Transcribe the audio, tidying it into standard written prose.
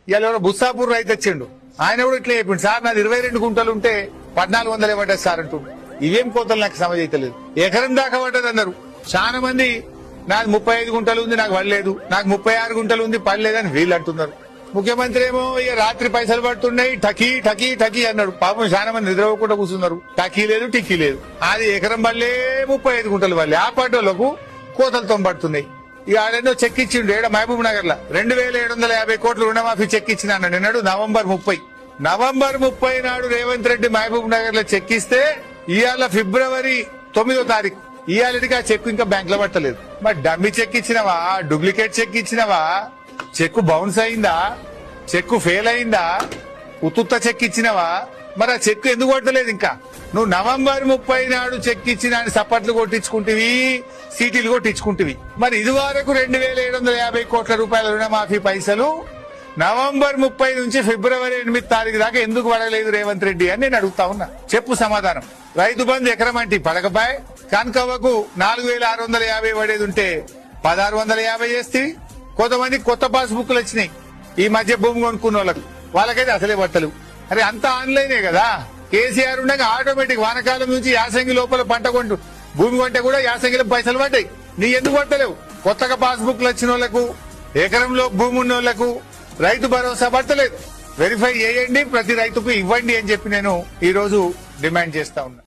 ఇవాళ బుస్సాపూర్ రైతు వచ్చిండు, ఆయన కూడా ఇట్లా చెప్పిండు, సార్ నాది 22 గుంటలు ఉంటే 1400 పడ్డది సార్ అంటుండు. ఇవేం కోతలు నాకు సమజైతలేదు. ఎకరం దాకా పడ్డది అన్నారు. చాలా మంది నాకు 35 గుంటలు ఉంది నాకు పడలేదు, నాకు 36 గుంటలు ఉంది పడలేదని వీళ్ళు అంటున్నారు. ముఖ్యమంత్రి ఏమో ఇక రాత్రి పైసలు పడుతున్నాయి టకీ టకీ టకీ అన్నాడు. పాపం చాలా మంది నిద్రపోకుండా కూర్చున్నారు. టకీ లేదు టిక్కీ లేదు. అది ఎకరం పడలే 35 గుంటలు పడలే. ఆ పడ్డోళ్లకు కోతలతో పడుతున్నాయి. ఇక ఆడెన్నో చెక్ ఇచ్చిండు ఏడ మహబూబ్ నగర్ లా 2750 కోట్ల రుణమాఫీ చెక్ ఇచ్చిన నిన్నాడు నవంబర్ 30 నాడు రేవంత్ రెడ్డి మహబూబ్ నగర్ లో చెక్ ఇస్తే ఇవాళ ఫిబ్రవరి 9వ తారీఖు ఇవాళకి ఆ చెక్ ఇంకా బ్యాంక్ లో పట్టలేదు. మరి డమ్మీ చెక్ ఇచ్చినవా, డూప్లికేట్ చెక్ ఇచ్చినవా, చెక్ బౌన్స్ అయిందా, చెక్ ఫెయిల్ అయిందా, ఉత్తుత్త చెక్ ఇచ్చినవా? మరి ఆ చెక్ ఎందుకు కొట్టలేదు? ఇంకా నువ్వు నవంబర్ 30 నాడు చెక్ ఇచ్చిన సప్పట్లు కొట్టించుకుంటేవి, సీటీలు కొట్టించుకుంటేవి. మరి ఇది వరకు 2750 కోట్ల రూపాయల రుణమాఫీ పైసలు నవంబర్ 30 నుంచి ఫిబ్రవరి 8 తారీఖు దాకా ఎందుకు పడలేదు రేవంత్ రెడ్డి అని నేను అడుగుతా ఉన్నా. చెప్పు సమాధానం. రైతు బంధు ఎకరం అంటే పడకపాయ్, కనకవ్వకు 4650 పడేది ఉంటే 1650 చేస్తేవి. కొంతమంది కొత్త పాస్ బుక్లు వచ్చినాయి ఈ మధ్య భూమి కొనుక్కున్న వాళ్ళకైతే అసలే పట్టలు. అరే అంతా ఆన్లైనే కదా. కేసీఆర్ ఉండగా ఆటోమేటిక్ వానకాలం నుంచి యాసంగి లోపల పంట కొంటూ భూమి కొంటే కూడా యాసంగిలో పైసలు పడ్డాయి. నీ ఎందుకు పట్టలేవు? కొత్తగా పాస్ బుక్లు వచ్చిన వాళ్ళకు, ఎకరంలో భూమి ఉన్న వాళ్ళకు రైతు భరోసా పడతలేదు. వెరిఫై చేయండి, ప్రతి రైతుకు ఇవ్వండి అని చెప్పి నేను ఈ రోజు డిమాండ్ చేస్తా ఉన్నా.